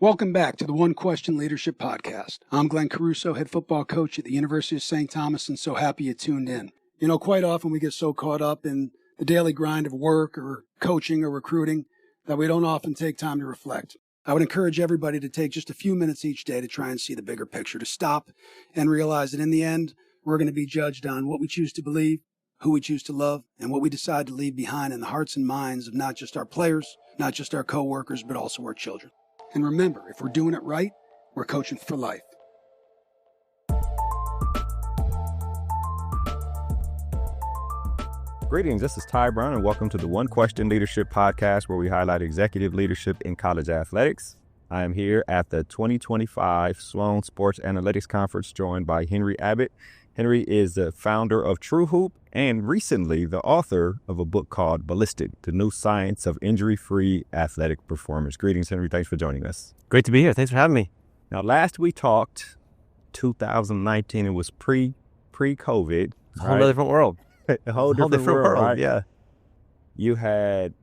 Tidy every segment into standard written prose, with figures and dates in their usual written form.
Welcome back to the One Question Leadership Podcast. I'm Glenn Caruso, head football coach at the University of St. Thomas, and so happy you tuned in. You know, quite often we get so caught up in the daily grind of work or coaching or recruiting that we don't often take time to reflect. I would encourage everybody to take just a few minutes each day to try and see the bigger picture, to stop and realize that in the end, we're going to be judged on what we choose to believe, who we choose to love, and what we decide to leave behind in the hearts and minds of not just our players, not just our coworkers, but also our children. And remember, if we're doing it right, we're coaching for life. Greetings, this is Ty Brown, and welcome to the One Question Leadership Podcast, where we highlight executive leadership in college athletics. I am here at the 2025 Sloan Sports Analytics Conference, joined by Henry Abbott. Henry is the founder of TrueHoop and recently the author of a book called Ballistic, the New Science of Injury-Free Athletic Performance. Greetings, Henry. Thanks for joining us. Great to be here. Thanks for having me. Now, last we talked, 2019, it was pre-COVID. A whole different world. A whole different world, right? Yeah. You had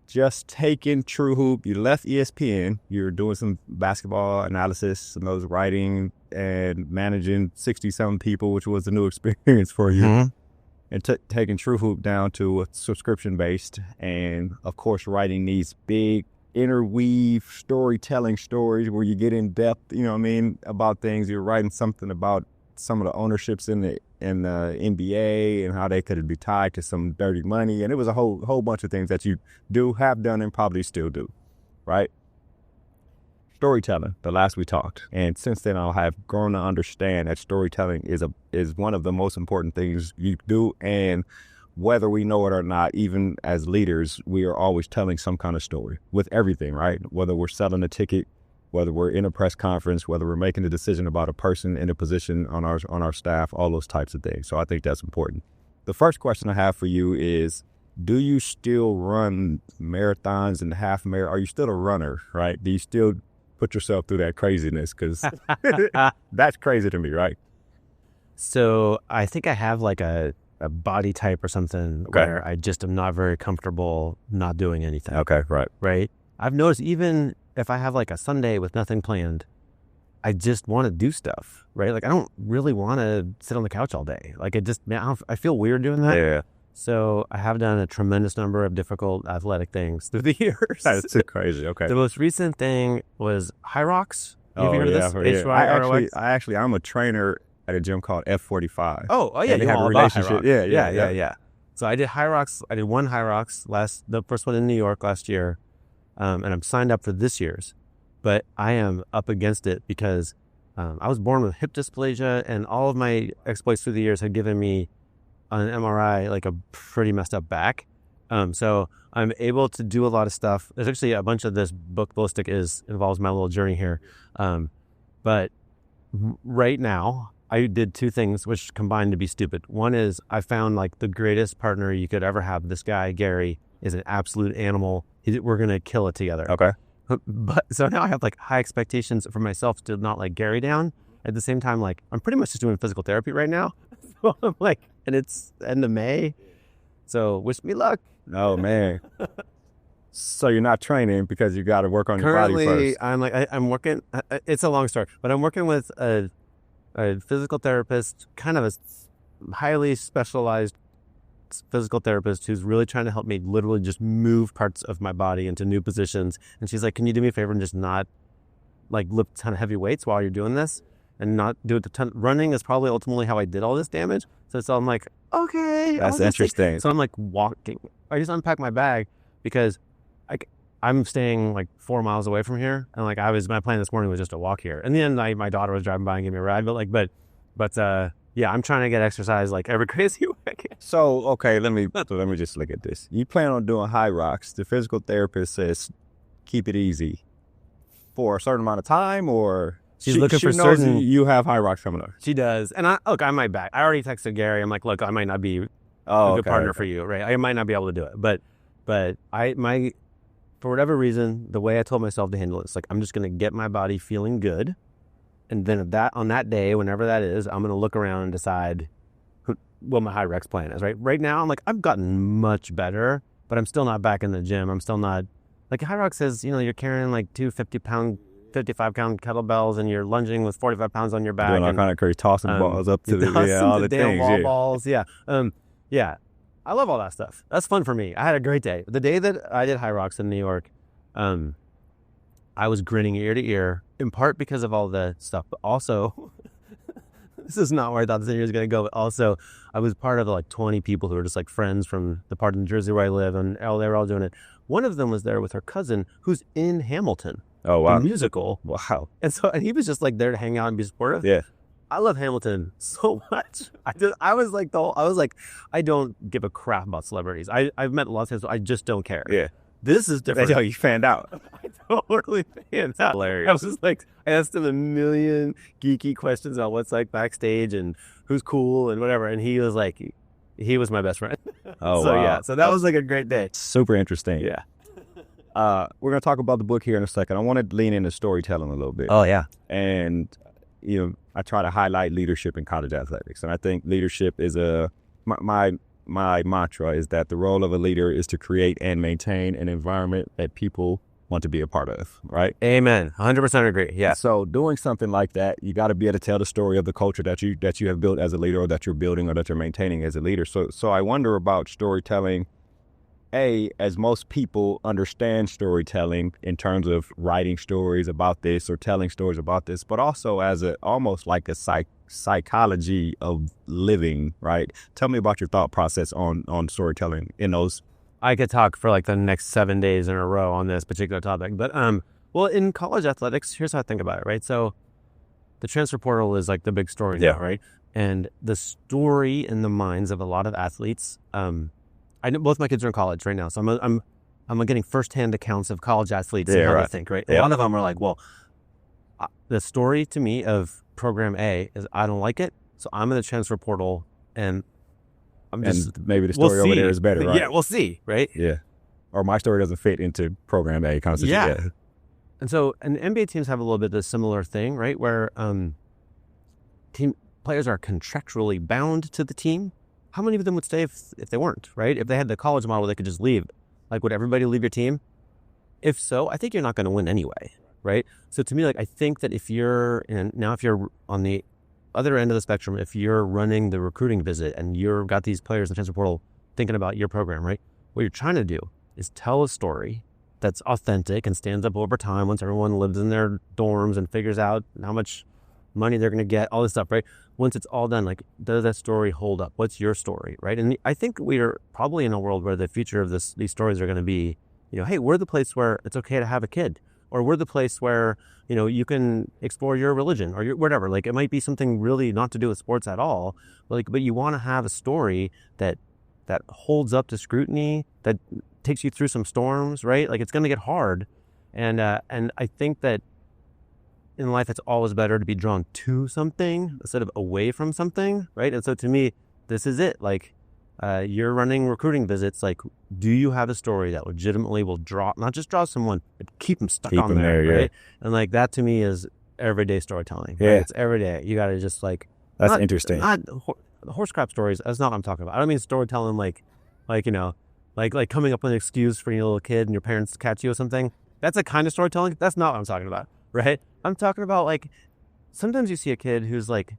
just taken TrueHoop. You left ESPN. You were doing some basketball analysis, some of those writing and managing 60-some people, which was a new experience for you. Mm-hmm. And taking TrueHoop down to a subscription-based, and, of course, writing these big interweave storytelling stories where you get in depth, you know what I mean, about things. You're writing something about some of the ownerships in the NBA and how they could be tied to some dirty money. And it was a whole bunch of things that you have done, and probably still do, right? Storytelling, the last we talked. And since then, I have grown to understand that storytelling is one of the most important things you do. And whether we know it or not, even as leaders, we are always telling some kind of story with everything, right? Whether we're selling a ticket, whether we're in a press conference, whether we're making a decision about a person in a position on our staff, all those types of things. So I think that's important. The first question I have for you is, do you still run marathons and half marathons? Are you still a runner, right? Do you still put yourself through that craziness? Because that's crazy to me, right? So I think I have like a body type or something where I just am not very comfortable not doing anything. Okay, right. Right? I've noticed even if I have like a Sunday with nothing planned, I just want to do stuff, right? Like I don't really want to sit on the couch all day. Like I feel weird doing that. Yeah. So I have done a tremendous number of difficult athletic things through the years. That's too crazy. Okay. The most recent thing was High Rocks. Have you heard of this? Yeah. I'm a trainer at a gym called F45. Oh yeah. And they have a relationship. Yeah. So I did High Rocks. I did one High Rocks the first one in New York last year. And I'm signed up for this year's, but I am up against it because I was born with hip dysplasia, and all of my exploits through the years had given me on an MRI like a pretty messed up back. So I'm able to do a lot of stuff. There's actually a bunch of this book, Ballistic, involves my little journey here. But right now, I did two things which combined to be stupid. One is I found like the greatest partner you could ever have. This guy, Gary, is an absolute animal. We're going to kill it together. Okay. But so now I have like high expectations for myself to not like Gary down. At the same time, like I'm pretty much just doing physical therapy right now. So I'm like, and it's end of May. So wish me luck. Oh man. So you're not training because you got to work on your body first. Currently, I'm working. It's a long story, but I'm working with a physical therapist, kind of a highly specialized physical therapist who's really trying to help me literally just move parts of my body into new positions. And she's like, can you do me a favor and just not like lift a ton of heavy weights while you're doing this and not do it a ton? Running is probably ultimately how I did all this damage. So I'm like, okay. That's interesting. So I'm like walking. I just unpacked my bag because I'm staying like 4 miles away from here. And like my plan this morning was just to walk here. And then my daughter was driving by and gave me a ride. But yeah, I'm trying to get exercise like every crazy way. So, okay, let me just look at this. You plan on doing High Rocks. The physical therapist says, keep it easy for a certain amount of time, or she's looking for knows certain. You have High Rocks coming up. She does. And I might back. I already texted Gary. I'm like, look, I might not be a good partner for you, right? I might not be able to do it. But for whatever reason, the way I told myself to handle it is like, I'm just going to get my body feeling good. And then on that day, whenever that is, I'm going to look around and decide what my high rex plan is, right? Right now, I'm like, I've gotten much better, but I'm still not back in the gym. I'm still not like High Rock says, you're carrying like 2 55-pound kettlebells and you're lunging with 45 pounds on your back. Doing all kind of crazy, tossing balls up to all the things. Wall balls. Yeah. Yeah. I love all that stuff. That's fun for me. I had a great day. The day that I did High Rocks in New York, I was grinning ear to ear, in part because of all the stuff, but also, this is not where I thought this interview was going to go, but also I was part of like 20 people who were just like friends from the part of New Jersey where I live, and they were all doing it. One of them was there with her cousin who's in Hamilton. Oh, wow. The musical. Wow. And he was just like there to hang out and be supportive. Yeah. I love Hamilton so much. I was like, I don't give a crap about celebrities. I've met lots of times, so I just don't care. Yeah. This is different. That's how you fanned out. I totally fanned out. Hilarious. I was just like, I asked him a million geeky questions about what's like backstage and who's cool and whatever. And he was like, he was my best friend. Oh, so wow. yeah. So that was like a great day. Super interesting. Yeah. We're going to talk about the book here in a second. I want to lean into storytelling a little bit. Oh, yeah. And, I try to highlight leadership in college athletics. And I think leadership is my mantra is that the role of a leader is to create and maintain an environment that people want to be a part of, right? Amen. 100% agree. Yeah. So doing something like that, you got to be able to tell the story of the culture that you have built as a leader, or that you're building, or that you're maintaining as a leader. So I wonder about storytelling. As most people understand storytelling in terms of writing stories about this or telling stories about this, but also as almost like a psychology of living, right? Tell me about your thought process on storytelling in those. I could talk for like the next 7 days in a row on this particular topic, but well, in college athletics, here's how I think about it, right? So the transfer portal is like the big story now, right? And the story in the minds of a lot of athletes, I know both my kids are in college right now, so I'm getting firsthand accounts of college athletes and how they think, right? A lot of them are like, well, the story to me of program A is I don't like it, so I'm in the transfer portal and maybe the story over there is better, right? Yeah, we'll see, right? Yeah. Or my story doesn't fit into program A concept. Yeah. And so, and NBA teams have a little bit of a similar thing, right? Where team players are contractually bound to the team. How many of them would stay if they weren't, right? If they had the college model, they could just leave. Like, would everybody leave your team? If so, I think you're not going to win anyway, right? So to me, like, I think that if you're on the other end of the spectrum, if you're running the recruiting visit and you've got these players in the transfer portal thinking about your program, right? What you're trying to do is tell a story that's authentic and stands up over time once everyone lives in their dorms and figures out how much money they're going to get, all this stuff, right? Once it's all done, like, does that story hold up? What's your story, right? And I think we are probably in a world where the future of these stories are going to be, hey, we're the place where it's okay to have a kid, or we're the place where, you can explore your religion or your whatever. Like, it might be something really not to do with sports at all, but you want to have a story that holds up to scrutiny, that takes you through some storms, right? Like, it's going to get hard. And I think that in life, it's always better to be drawn to something instead of away from something, right? And so to me, this is it. Like, you're running recruiting visits. Like, do you have a story that legitimately will not just draw someone, but keep them stuck on there, right? Yeah. And like, that to me is everyday storytelling. Right? Yeah. It's every day. You got to just like... That's interesting. Not horse crap stories. That's not what I'm talking about. I don't mean storytelling like coming up with an excuse for your little kid and your parents to catch you or something. That's a kind of storytelling. That's not what I'm talking about, right? I'm talking about, like, sometimes you see a kid who's like,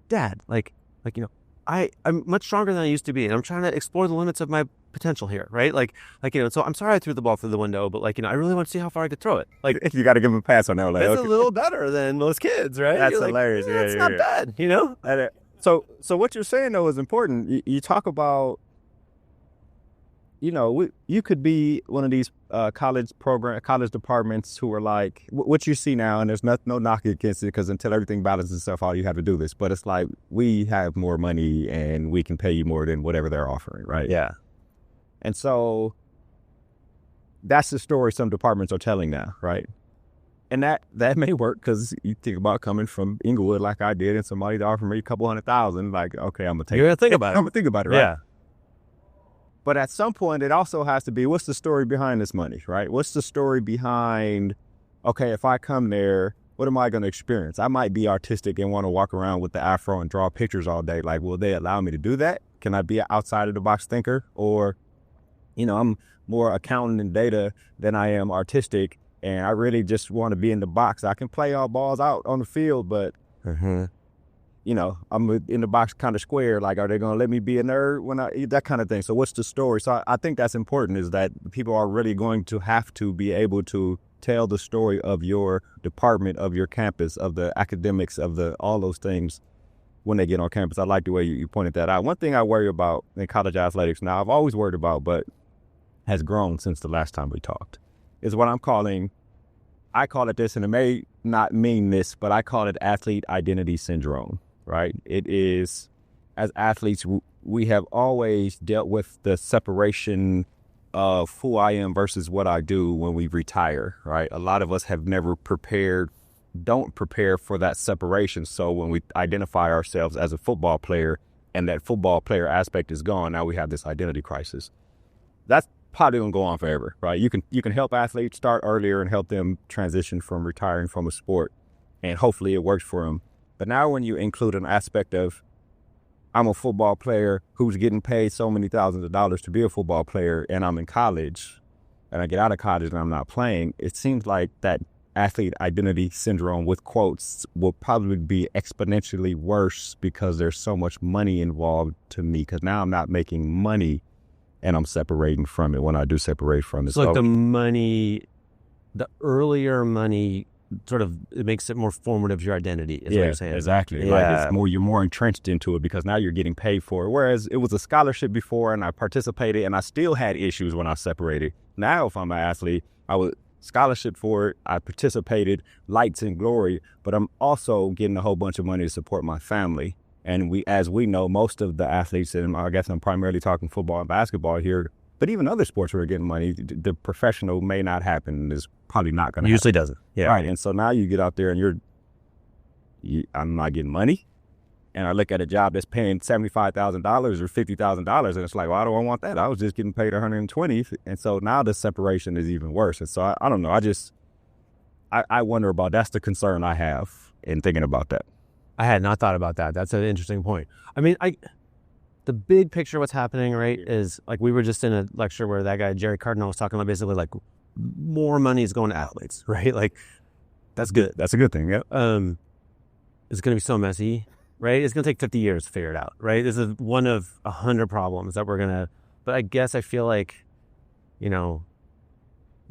Dad, I'm much stronger than I used to be, and I'm trying to explore the limits of my potential here, right? So I'm sorry I threw the ball through the window, but I really want to see how far I could throw it. Like, you got to give him a pass on that. Like, it's a little better than most kids, right? That's You're hilarious. Like, it's not bad, So what you're saying though is important. You talk about, you could be one of these college departments who are like, what you see now, and there's no knock against it, because until everything balances itself out, you have to do this. But it's like, we have more money and we can pay you more than whatever they're offering, right? Yeah. And so that's the story some departments are telling now, right? And that may work, because you think about coming from Inglewood like I did, and somebody offered me a couple $100,000, like, okay, I'm going to take it. You're going to think about it. I'm going to think about it, right? Yeah. But at some point, it also has to be, what's the story behind this money, right? What's the story behind, okay, if I come there, what am I going to experience? I might be artistic and want to walk around with the afro and draw pictures all day. Like, will they allow me to do that? Can I be an outside of the box thinker? Or, I'm more accounting and data than I am artistic, and I really just want to be in the box. I can play all balls out on the field, but I'm in the box kind of square. Like, are they going to let me be a nerd when that kind of thing? So what's the story? So I think that's important, is that people are really going to have to be able to tell the story of your department, of your campus, of the academics, of all those things when they get on campus. I like the way you pointed that out. One thing I worry about in college athletics now, I've always worried about, but has grown since the last time we talked, is what I call it this, and it may not mean this, but I call it athlete identity syndrome, right? It is, as athletes, we have always dealt with the separation of who I am versus what I do when we retire, right? A lot of us have never don't prepare for that separation. So when we identify ourselves as a football player and that football player aspect is gone, now we have this identity crisis. That's probably going to go on forever, right? You can help athletes start earlier and help them transition from retiring from a sport, and hopefully it works for them. But now when you include an aspect of, I'm a football player who's getting paid so many thousands of dollars to be a football player, and I'm in college, and I get out of college and I'm not playing, it seems like that athlete identity syndrome, with quotes, will probably be exponentially worse because there's so much money involved to me, because now I'm not making money and I'm separating from it when I do separate from it. So like the earlier money sort of, it makes it more formative, your identity, is what you're saying. Exactly. Yeah. Like you're more entrenched into it because now you're getting paid for it. Whereas it was a scholarship before and I participated and I still had issues when I separated. Now, if I'm an athlete, I would scholarship for it, I participated, lights and glory, but I'm also getting a whole bunch of money to support my family. And as we know, most of the athletes, and I guess I'm primarily talking football and basketball here, but even other sports where are getting money, the professional may not happen. It's probably not going to happen. Usually doesn't. Yeah. Right. And so now you get out there and I'm not getting money. And I look at a job that's paying $75,000 or $50,000, and it's like, well, I don't want that. I was just getting paid $120,000. And so now the separation is even worse. And so I don't know. I wonder about, that's the concern I have in thinking about that. I had not thought about that. That's an interesting point. I mean, the big picture of what's happening, right, is like we were just in a lecture where that guy, Jerry Cardinal, was talking about basically like more money is going to athletes, right? Like, that's good. That's a good thing, yeah. It's going to be so messy, right? It's going to take 50 years to figure it out, right? This is one of 100 problems that we're going to, but I guess I feel like, they're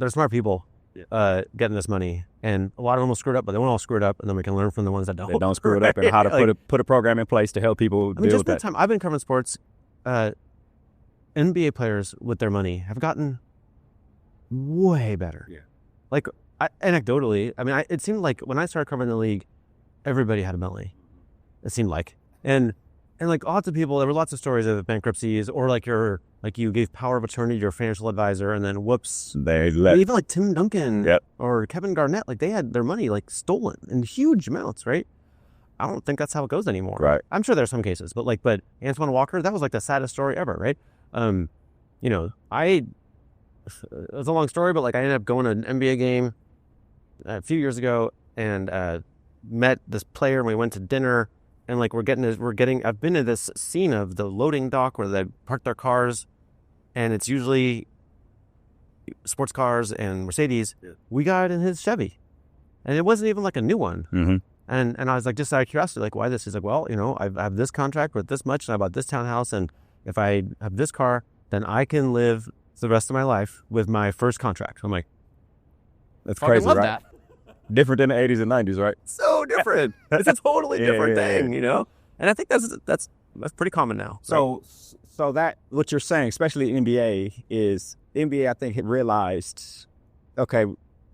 smart people getting this money, and a lot of them will screw it up, but they won't all screw it up, and then we can learn from the ones that don't. They don't screw it up, and how to put a program in place to help people deal just with that. Time I've been covering sports, NBA players with their money have gotten way better. Yeah. Like, anecdotally, I mean, it seemed like when I started covering the league, everybody had a Bentley. It seemed like, and like lots of people, there were lots of stories of bankruptcies, or like you gave power of attorney to your financial advisor, and then whoops, even like Tim Duncan or Kevin Garnett, like they had their money like stolen in huge amounts, right? I don't think that's how it goes anymore. Right. I'm sure there's some cases, but Antoine Walker, that was like the saddest story ever, right? It was a long story, but like I ended up going to an NBA game a few years ago and met this player, and we went to dinner. And like I've been in this scene of the loading dock where they park their cars, and it's usually sports cars and Mercedes. Yeah. We got in his Chevy, and it wasn't even like a new one. Mm-hmm. And I was like, just out of curiosity, like, why this? He's like, well, I have this contract with this much, and I bought this townhouse, and if I have this car, then I can live the rest of my life with my first contract. I'm like, that's crazy, love right? That. Different than the 80s and 90s, right? So different. It's a totally different thing, And I think that's pretty common now. So that what you're saying, especially NBA, is NBA, I think, had realized, okay,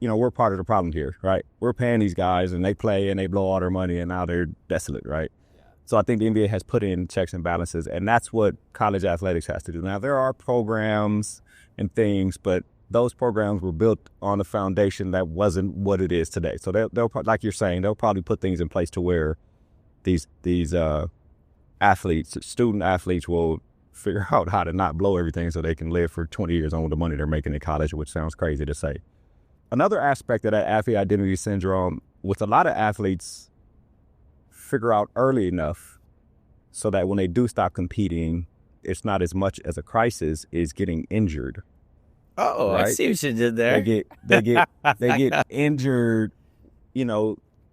we're part of the problem here, right? We're paying these guys, and they play, and they blow all their money, and now they're desolate, right? Yeah. So I think the NBA has put in checks and balances, and that's what college athletics has to do. Now, there are programs and things, but those programs were built on a foundation that wasn't what it is today. So they'll like you're saying, they'll probably put things in place to where these athletes, student athletes, will figure out how to not blow everything so they can live for 20 years on the money they're making in college, which sounds crazy to say. Another aspect of that athlete identity syndrome, with a lot of athletes, figure out early enough so that when they do stop competing, it's not as much as a crisis, is getting injured. Oh, right? I see what you did there. They get injured,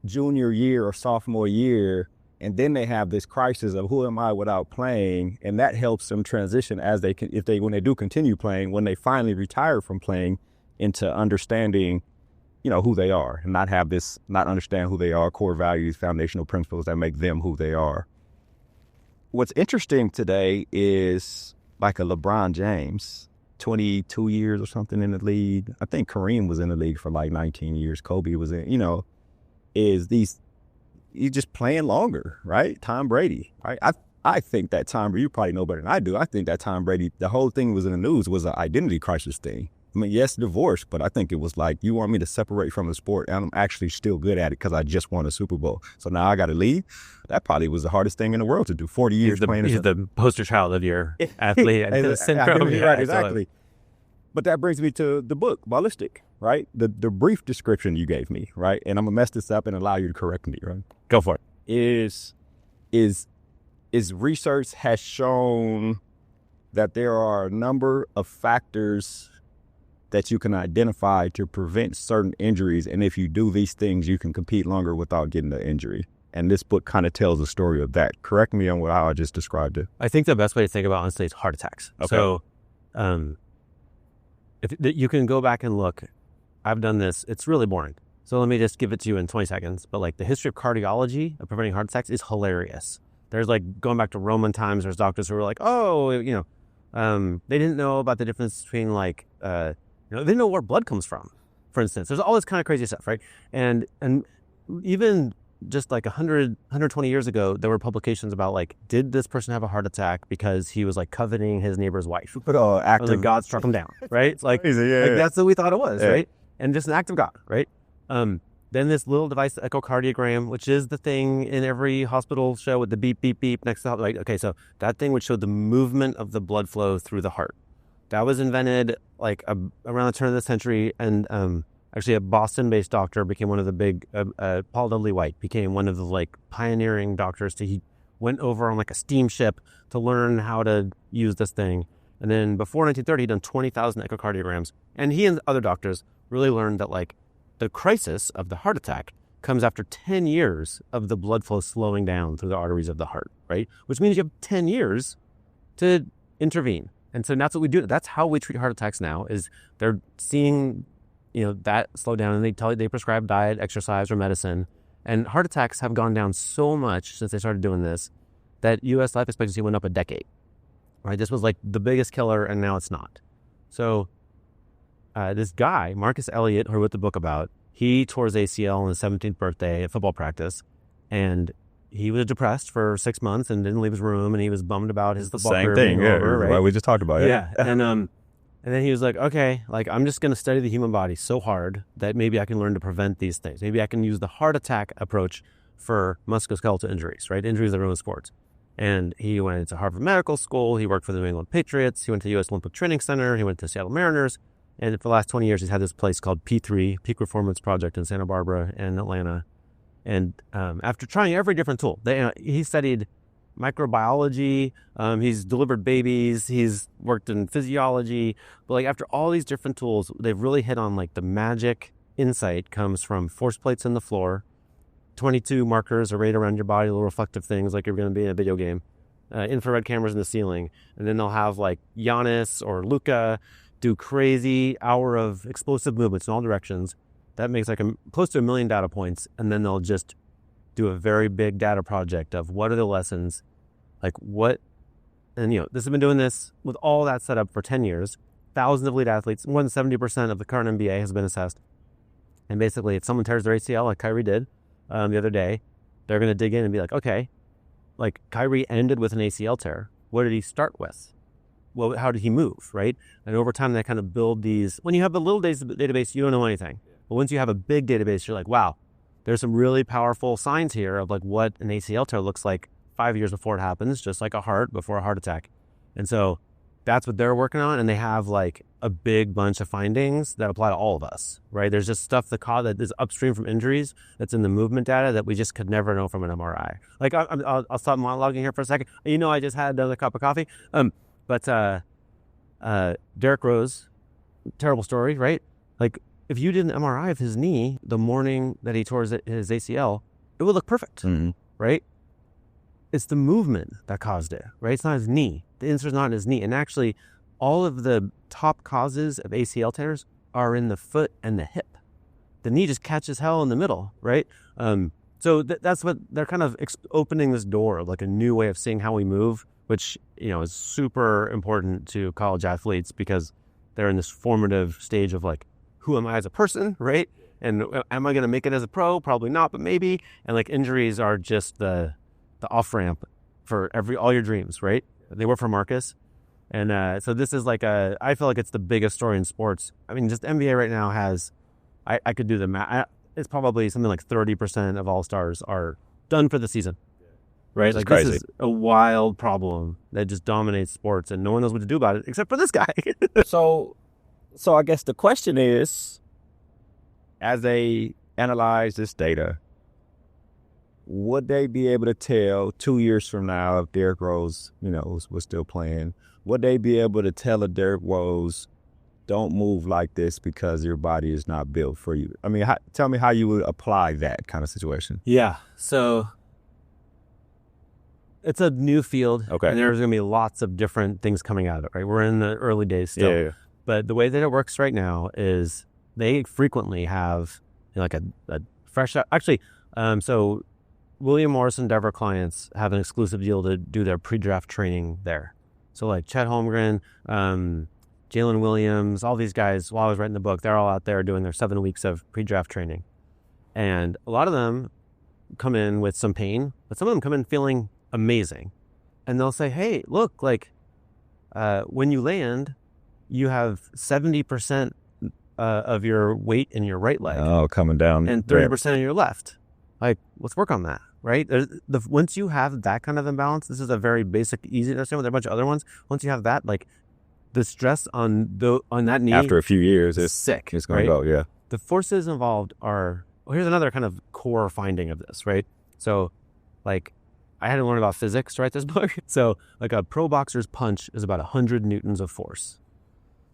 junior year or sophomore year, and then they have this crisis of who am I without playing, and that helps them transition when they do continue playing, when they finally retire from playing, into understanding, who they are, and not understand who they are, core values, foundational principles that make them who they are. What's interesting today is like a LeBron James, 22 years or something in the league. I think Kareem was in the league for like 19 years. Kobe was in, he's just playing longer, right? Tom Brady, right? I think that Tom Brady, you probably know better than I do. I think that Tom Brady, the whole thing was in the news was an identity crisis thing. I mean, yes, divorce, but I think it was like, you want me to separate from the sport, and I'm actually still good at it because I just won a Super Bowl. So now I got to leave. That probably was the hardest thing in the world to do. 40 years playing. He's the poster child of your athlete syndrome. Right, exactly. But that brings me to the book, Ballistic, right? The brief description you gave me, right? And I'm going to mess this up and allow you to correct me, right? Go for it. Is research has shown that there are a number of factors that you can identify to prevent certain injuries. And if you do these things, you can compete longer without getting the injury. And this book kind of tells the story of that. Correct me on how I just described it. I think the best way to think about it, honestly, is heart attacks. Okay. So if you can go back and look, I've done this. It's really boring. So let me just give it to you in 20 seconds. But like the history of cardiology of preventing heart attacks is hilarious. There's like going back to Roman times, there's doctors who were like, they didn't know about the difference between like, they didn't know where blood comes from, for instance. There's all this kind of crazy stuff, right? And even just like 120 years ago, there were publications about like, did this person have a heart attack because he was like coveting his neighbor's wife? But like God struck him down, right? It's like, that's what we thought it was, right? And just an act of God, right? Then this little device, the echocardiogram, which is the thing in every hospital show with the beep, beep, beep next to the heart. Right? Okay, so that thing would show the movement of the blood flow through the heart. That was invented like around the turn of the century, and actually a Boston-based doctor became one of the big, Paul W. White became one of the like pioneering doctors. He went over on like a steamship to learn how to use this thing. And then before 1930, he'd done 20,000 echocardiograms. And he and other doctors really learned that like the crisis of the heart attack comes after 10 years of the blood flow slowing down through the arteries of the heart, right? Which means you have 10 years to intervene. And so that's what we do. That's how we treat heart attacks now, is they're seeing, that slow down, and they prescribe diet, exercise, or medicine. And heart attacks have gone down so much since they started doing this that U.S. life expectancy went up a decade, right? This was like the biggest killer, and now it's not. So this guy, Marcus Elliott, who I wrote the book about, he tore his ACL on his 17th birthday at football practice, and he was depressed for 6 months and didn't leave his room, and he was bummed about his football career being over, right? We just talked about it. Yeah. And then he was like, okay, like I'm just going to study the human body so hard that maybe I can learn to prevent these things. Maybe I can use the heart attack approach for musculoskeletal injuries, right? Injuries that ruin sports. And he went to Harvard Medical School. He worked for the New England Patriots. He went to the U.S. Olympic Training Center. He went to Seattle Mariners. And for the last 20 years, he's had this place called P3, Peak Performance Project in Santa Barbara and Atlanta. And after trying every different tool, he studied microbiology, he's delivered babies, he's worked in physiology. But like after all these different tools, they've really hit on like the magic insight comes from force plates in the floor, 22 markers arrayed around your body, little reflective things like you're going to be in a video game, infrared cameras in the ceiling. And then they'll have like Giannis or Luka do crazy hour of explosive movements in all directions. That makes like close to 1 million data points. And then they'll just do a very big data project of what are the lessons, like what, and this has been doing this with all that set up for 10 years, thousands of elite athletes, more than 70% of the current NBA has been assessed. And basically if someone tears their ACL like Kyrie did the other day, they're going to dig in and be like, okay, like Kyrie ended with an ACL tear. What did he start with? Well, how did he move, right? And over time, they kind of build these. When you have a little database, you don't know anything. But once you have a big database, you're like, wow, there's some really powerful signs here of like what an ACL tear looks like 5 years before it happens, just like a heart before a heart attack. And so that's what they're working on, and they have like a big bunch of findings that apply to all of us, right? There's just stuff that is upstream from injuries that's in the movement data that we just could never know from an MRI. Like I'll stop monologuing here for a second. I just had another cup of coffee. But Derrick Rose, terrible story, right? Like if you did an MRI of his knee the morning that he tore his ACL, it would look perfect, right? It's the movement that caused it, right? It's not his knee. The injury's not in his knee. And actually, all of the top causes of ACL tears are in the foot and the hip. The knee just catches hell in the middle, right? So that's what they're kind of opening this door, like a new way of seeing how we move, which, is super important to college athletes because they're in this formative stage of like, who am I as a person, right? And am I going to make it as a pro? Probably not, but maybe. And like injuries are just the off-ramp for all your dreams, right? They were for Marcus. And so this is like I feel like it's the biggest story in sports. I mean, just NBA right now has, I could do the math. It's probably something like 30% of all-stars are done for the season, right? Like crazy. This is a wild problem that just dominates sports and no one knows what to do about it except for this guy. So I guess the question is, as they analyze this data, would they be able to tell 2 years from now if Derrick Rose, was still playing? Would they be able to tell a Derrick Rose, don't move like this because your body is not built for you? I mean, tell me how you would apply that kind of situation. Yeah. So it's a new field. Okay. And there's going to be lots of different things coming out of it, right? We're in the early days still. Yeah. But the way that it works right now is they frequently have like a fresh, actually, so William Morris and Endeavor clients have an exclusive deal to do their pre-draft training there. So like Chet Holmgren, Jalen Williams, all these guys, while I was writing the book, they're all out there doing their 7 weeks of pre-draft training. And a lot of them come in with some pain, but some of them come in feeling amazing. And they'll say, hey, look, like when you land, you have 70% of your weight in your right leg. Oh, coming down. And 30% in your left. Like, let's work on that, right? Once you have that kind of imbalance, this is a very basic, easy to understand, but there are a bunch of other ones. Once you have that, like, the stress on that knee after a few years, it's sick. It's going to go, yeah. The forces involved are, here's another kind of core finding of this, right? So, like, I had to learn about physics to write this book. So, like, a pro boxer's punch is about 100 newtons of force.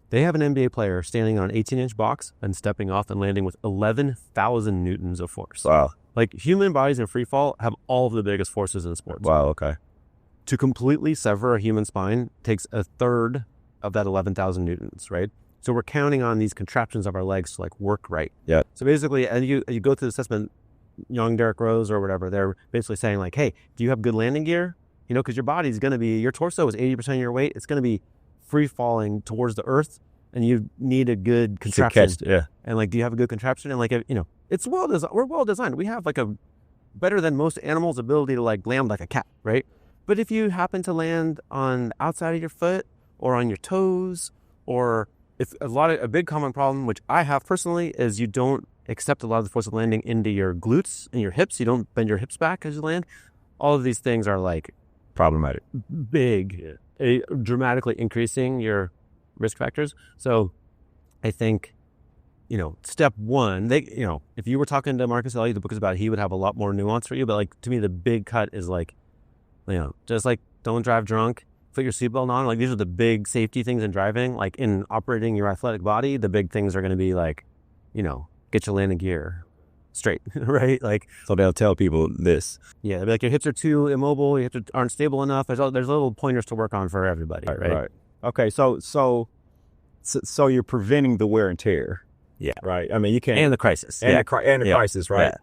They have an NBA player standing on an 18-inch box and stepping off and landing with 11,000 newtons of force. Wow. Like, human bodies in free fall have all of the biggest forces in sports. Wow, okay. To completely sever a human spine takes a third of that 11,000 newtons, right? So we're counting on these contraptions of our legs to like work right. Yeah. So basically, and you go through the assessment, young Derrick Rose or whatever, they're basically saying like, hey, do you have good landing gear? Because your body's going to be, your torso is 80% of your weight. It's going to be free falling towards the earth, and you need a good contraption. Yeah. And like, do you have a good contraption? And like, it's we're well designed. We have like a better than most animals' ability to like land like a cat, right? But if you happen to land on the outside of your foot or on your toes, or if a big common problem, which I have personally, is you don't accept a lot of the force of landing into your glutes and your hips. You don't bend your hips back as you land. All of these things are like problematic, big, dramatically increasing your risk factors. So I think, step one, if you were talking to Marcus Elliott, the book is about, he would have a lot more nuance for you. But like, to me, the big cut is like, just like don't drive drunk, put your seatbelt on. Like, these are the big safety things in driving. Like, in operating your athletic body, the big things are going to be like, get your landing gear straight, right? Like, so they'll tell people this. Yeah, they'll be like, your hips are too immobile, your hips aren't stable enough. There's little pointers to work on for everybody, right? Okay, so you're preventing the wear and tear. Yeah. Right. I mean, you can't. And the crisis. And the crisis, right? Yeah.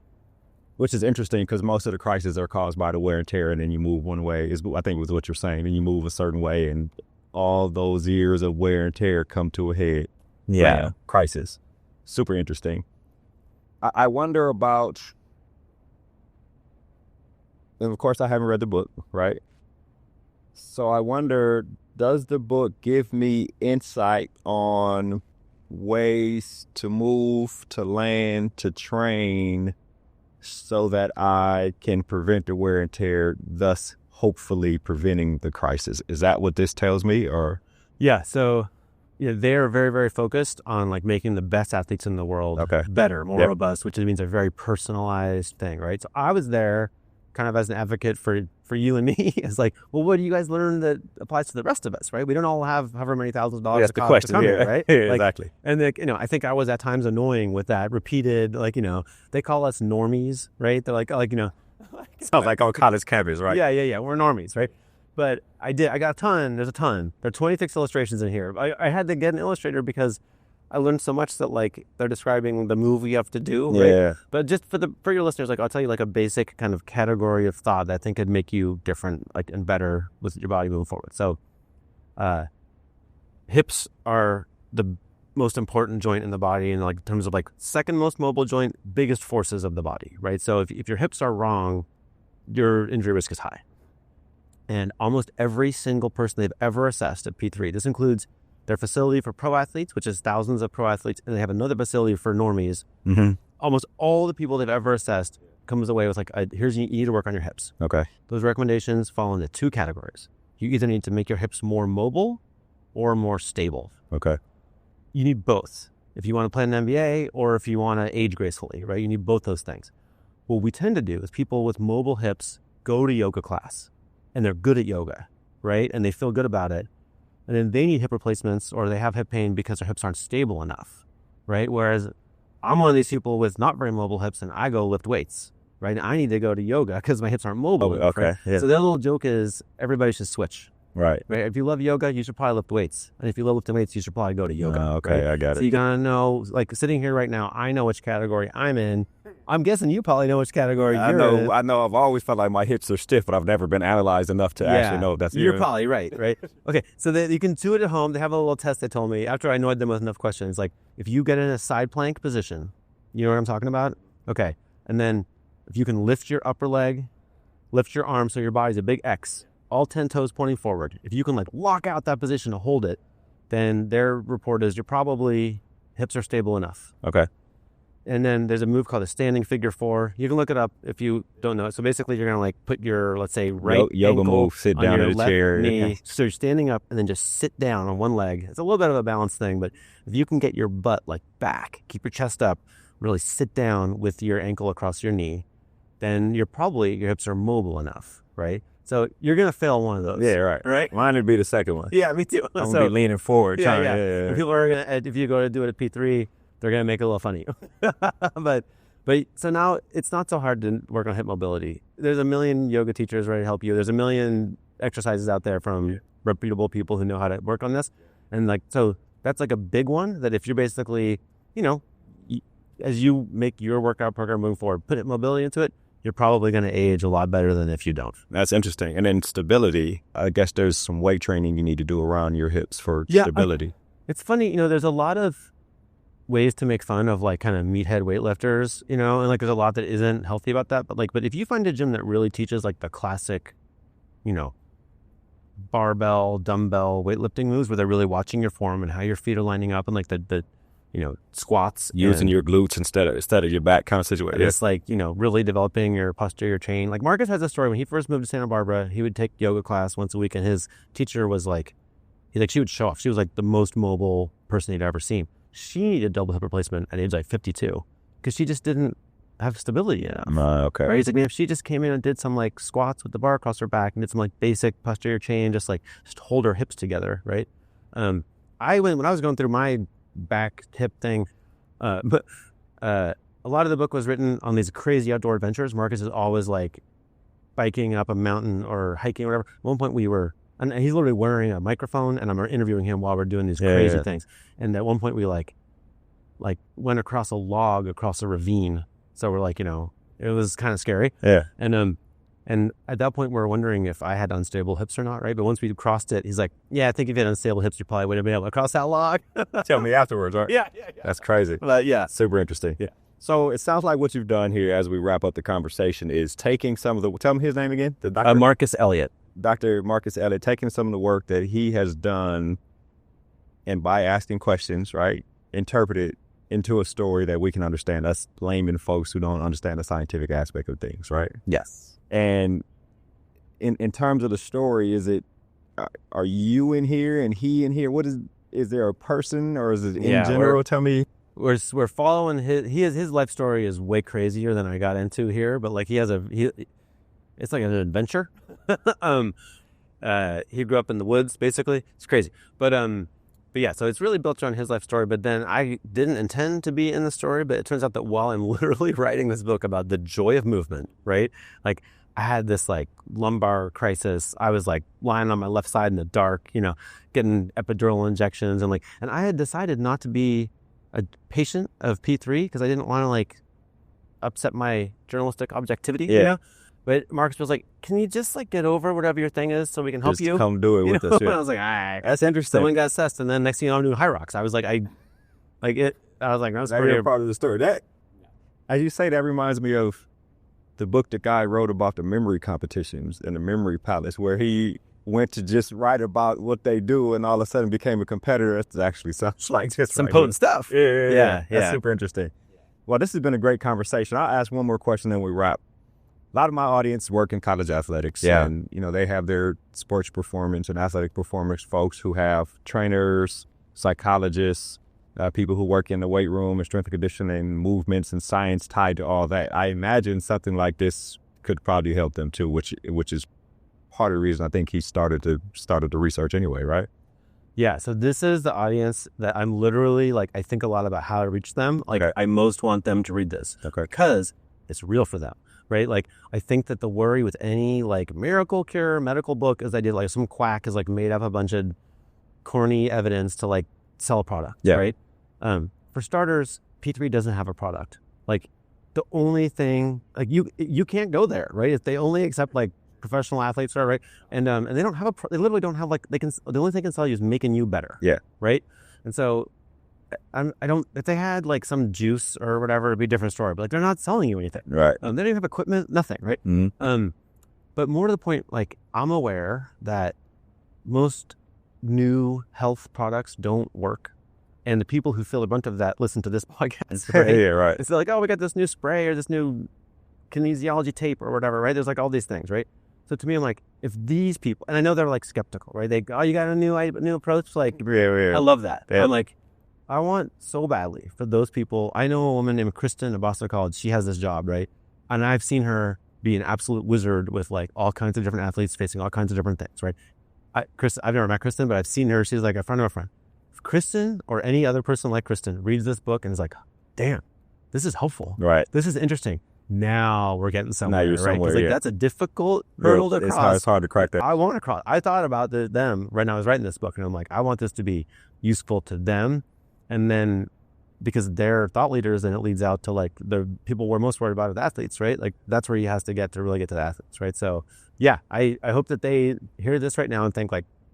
Which is interesting because most of the crises are caused by the wear and tear, and then you move one way. I think was what you're saying. And you move a certain way, and all those years of wear and tear come to a head. Yeah. Bam, crisis. Super interesting. I wonder about, and of course I haven't read the book, right? So I wonder, does the book give me insight on ways to move, to land, to train so that I can prevent the wear and tear, thus hopefully preventing the crisis? Is that what this tells me, or Yeah. So they're very, very focused on like making the best athletes in the world better, more robust, which means a very personalized thing, right? So I was there kind of as an advocate for you and me. It's like, well, what do you guys learn that applies to the rest of us, right? We don't all have however many thousands of dollars That's the question, to come here, right? Yeah, exactly. And I think I was at times annoying with that repeated, they call us normies, right? They're like, sounds like on college campus, right? Yeah. We're normies, right? But I got a ton. There's a ton. There are 26 illustrations in here. I had to get an illustrator because I learned so much that like they're describing the move we have to do. Right? Yeah. But just for your listeners, like I'll tell you like a basic kind of category of thought that I think could make you different, like and better with your body moving forward. So, hips are the most important joint in the body, and like in terms of like second most mobile joint, biggest forces of the body, right? So if your hips are wrong, your injury risk is high. And almost every single person they've ever assessed at P3, this includes their facility for pro athletes, which is thousands of pro athletes, and they have another facility for normies. Mm-hmm. Almost all the people they've ever assessed comes away with like, here's you need to work on your hips. Okay. Those recommendations fall into two categories. You either need to make your hips more mobile or more stable. Okay. You need both. If you want to play in an NBA or if you want to age gracefully, right? You need both those things. What we tend to do is people with mobile hips go to yoga class. And they're good at yoga, right? And they feel good about it. And then they need hip replacements or they have hip pain because their hips aren't stable enough, right? Whereas I'm one of these people with not very mobile hips and I go lift weights, right? And I need to go to yoga because my hips aren't mobile enough, right? Yeah. So their little joke is everybody should switch. Right. If you love yoga, you should probably lift weights. And if you love lifting weights, you should probably go to yoga. Okay, right? I got it. So you gotta know, like sitting here right now, I know which category I'm in. I'm guessing you probably know which category you're in. I know. I've always felt like my hips are stiff, but I've never been analyzed enough to actually know that's you're probably right? Okay, so you can do it at home. They have a little test they told me after I annoyed them with enough questions. Like if you get in a side plank position, you know what I'm talking about? Okay, and then if you can lift your upper leg, lift your arm so your body's a big X, all 10 toes pointing forward. If you can like lock out that position to hold it, then their report is you're probably hips are stable enough. Okay. And then there's a move called a standing figure 4. You can look it up if you don't know it. So basically you're going to like put your, let's say, right yoga ankle move, sit down in a chair. Knee. So you're standing up and then just sit down on one leg. It's a little bit of a balance thing, but if you can get your butt like back, keep your chest up, really sit down with your ankle across your knee, then your hips are mobile enough, right? So you're going to fail one of those. Yeah, right. Right? Mine would be the second one. Yeah, me too. I'm going to be leaning forward. Yeah. People are going to, if you go to do it at P3, they're going to make it a little funny. But so now it's not so hard to work on hip mobility. There's a million yoga teachers ready to help you. There's a million exercises out there from reputable people who know how to work on this. And like, so that's like a big one that if you're basically, as you make your workout program moving forward, put hip mobility into it, you're probably going to age a lot better than if you don't. That's interesting. And then stability, I guess there's some weight training you need to do around your hips for stability. It's funny, there's a lot of ways to make fun of like kind of meathead weightlifters, and like there's a lot that isn't healthy about that. But if you find a gym that really teaches like the classic, barbell, dumbbell weightlifting moves where they're really watching your form and how your feet are lining up and like the squats. Using your glutes instead of your back kind of situation. It's like, really developing your posterior chain. Like Marcus has a story when he first moved to Santa Barbara, he would take yoga class once a week and his teacher was like, she would show off. She was like the most mobile person he'd ever seen. She needed double hip replacement at age like 52 because she just didn't have stability enough. Okay. Right? He's like, man, if she just came in and did some like squats with the bar across her back and did some like basic posterior chain, just hold her hips together, right? When I was going through my back hip thing, but a lot of the book was written on these crazy outdoor adventures. Marcus is always like biking up a mountain or hiking or whatever. At one point and he's literally wearing a microphone and I'm interviewing him while we're doing these crazy things. And at one point we like went across a log, across a ravine. So we're like, it was kind of scary. Yeah. And at that point we're wondering if I had unstable hips or not, right? But once we crossed it, he's like, yeah, I think if you had unstable hips, you probably wouldn't have been able to cross that log. Tell me afterwards, right? Yeah. That's crazy. But yeah. Super interesting. Yeah. So it sounds like what you've done here as we wrap up the conversation is taking some of the, tell me his name again? The doctor? Marcus Elliott. Dr. Marcus Elliott, taking some of the work that he has done and by asking questions, right, interpret it into a story that we can understand, us layman folks who don't understand the scientific aspect of things, right? Yes. And in terms of the story, is it are you in here and he in here? What is there a person or is it in Yeah, general? Tell me. We're following his life story is way crazier than I got into here, but like it's like an adventure. He grew up in the woods, basically. It's crazy. But yeah, so it's really built around his life story. But then I didn't intend to be in the story, but it turns out that while I'm literally writing this book about the joy of movement, right? Like I had this like lumbar crisis. I was like lying on my left side in the dark, getting epidural injections and I had decided not to be a patient of P3 because I didn't want to like upset my journalistic objectivity, But Marcus was like, "Can you just like get over whatever your thing is so we can help you? Come do it with us." Yeah. I was like, "All right, that's interesting." Someone got assessed, and then next thing you know, I'm doing high rocks. I was like, that's pretty part of the story. That, as you say, that reminds me of the book the guy wrote about the memory competitions and the memory palace, where he went to just write about what they do and all of a sudden became a competitor. That actually sounds like just some potent stuff. Yeah. That's super interesting. Well, this has been a great conversation. I'll ask one more question, then we wrap. A lot of my audience work in college athletics, and they have their sports performance and athletic performance folks who have trainers, psychologists, people who work in the weight room and strength and conditioning, movements and science tied to all that. I imagine something like this could probably help them too, which is part of the reason I think he started the research anyway, right? Yeah, so this is the audience that I'm literally I think a lot about how to reach them. I most want them to read this because it's real for them. Right? I think that the worry with any miracle cure medical book is some quack is made up a bunch of corny evidence to sell a product. Yeah. Right? For starters, P3 doesn't have a product. The only thing you can't go there, right? If they only accept professional athletes, right? And they don't have they literally don't have the only thing they can sell you is making you better. Yeah. Right? And so if they had some juice or whatever, it'd be a different story. But they're not selling you anything. Right. They don't even have equipment, nothing. Right. Mm-hmm. But more to the point, I'm aware that most new health products don't work. And the people who feel a bunch of that listen to this podcast. Right? Yeah, right. It's we got this new spray or this new kinesiology tape or whatever, right? There's all these things, right? So to me, I'm if these people, and I know they're skeptical, right? They go, you got a new approach? I love that. Yeah. I'm I want so badly for those people. I know a woman named Kristen at Boston College. She has this job, right? And I've seen her be an absolute wizard with all kinds of different athletes facing all kinds of different things, right? I've never met Kristen, but I've seen her. She's a friend of a friend. If Kristen or any other person like Kristen reads this book and is damn, this is helpful. Right. This is interesting. Now we're getting somewhere. Now you're right? Somewhere, that's a difficult hurdle to cross. It's hard to crack that. I want to cross. I thought about them right now. I was writing this book, and I'm I want this to be useful to them. And then because they're thought leaders, and it leads out to the people we're most worried about with athletes, right? That's where he has to get to really get to the athletes, right? So yeah, I hope that they hear this right now and think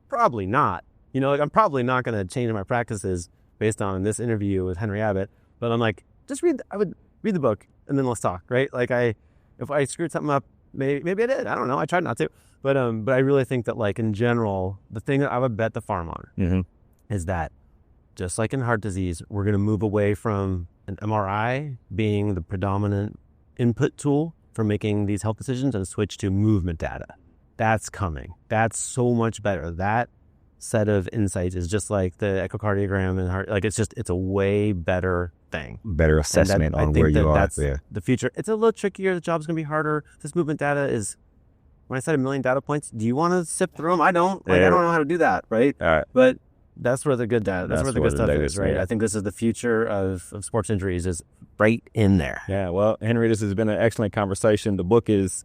probably not. I'm probably not going to change my practices based on this interview with Henry Abbott, but I'm just I would read the book and then let's talk, right? If I screwed something up, maybe I did. I don't know. I tried not to, but I really think that in general, the thing that I would bet the farm on is that just like in heart disease, we're going to move away from an MRI being the predominant input tool for making these health decisions and switch to movement data. That's coming. That's so much better. That set of insights is just like the echocardiogram and heart. It's a way better thing. Better assessment on where you are. That's the future. It's a little trickier. The job's going to be harder. This movement data is, when I said 1 million data points, do you want to sift through them? I don't. I don't know how to do that, right? All right. But that's where the good data, that's where the good stuff is, right? Yeah. I think this is the future of sports injuries is right in there. Yeah, well, Henry, this has been an excellent conversation. The book is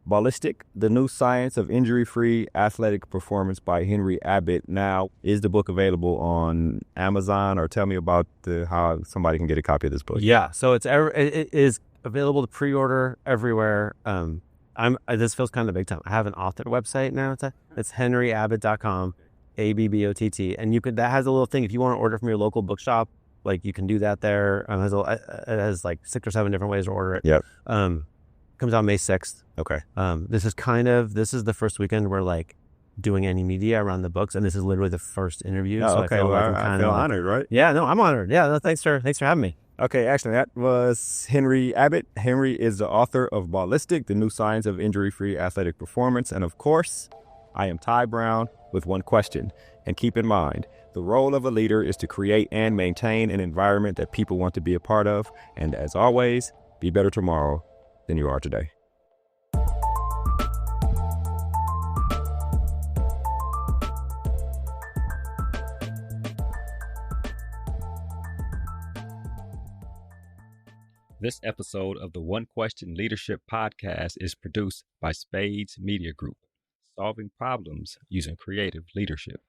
Ballistic, The New Science of Injury-Free Athletic Performance by Henry Abbott. Now, is the book available on Amazon, or tell me about how somebody can get a copy of this book? Yeah, so it is available to pre-order everywhere. This feels kind of big time. I have an author website now. It's henryabbott.com. Abbott, and that has a little thing. If you want to order from your local bookshop, you can do that there. It has 6 or 7 different ways to order it. Yep. Comes out May 6th. Okay. This is the first weekend we're doing any media around the books, and this is literally the first interview. Oh, so okay. I feel honored, right? Yeah, no, I'm honored. Yeah, no, thanks for having me. Okay, actually, that was Henry Abbott. Henry is the author of Ballistic, The New Science of Injury-Free Athletic Performance, and of course, I am Ty Brown. with one question. And keep in mind, the role of a leader is to create and maintain an environment that people want to be a part of. And as always, be better tomorrow than you are today. This episode of the One Question Leadership Podcast is produced by Spades Media Group, solving problems using creative leadership.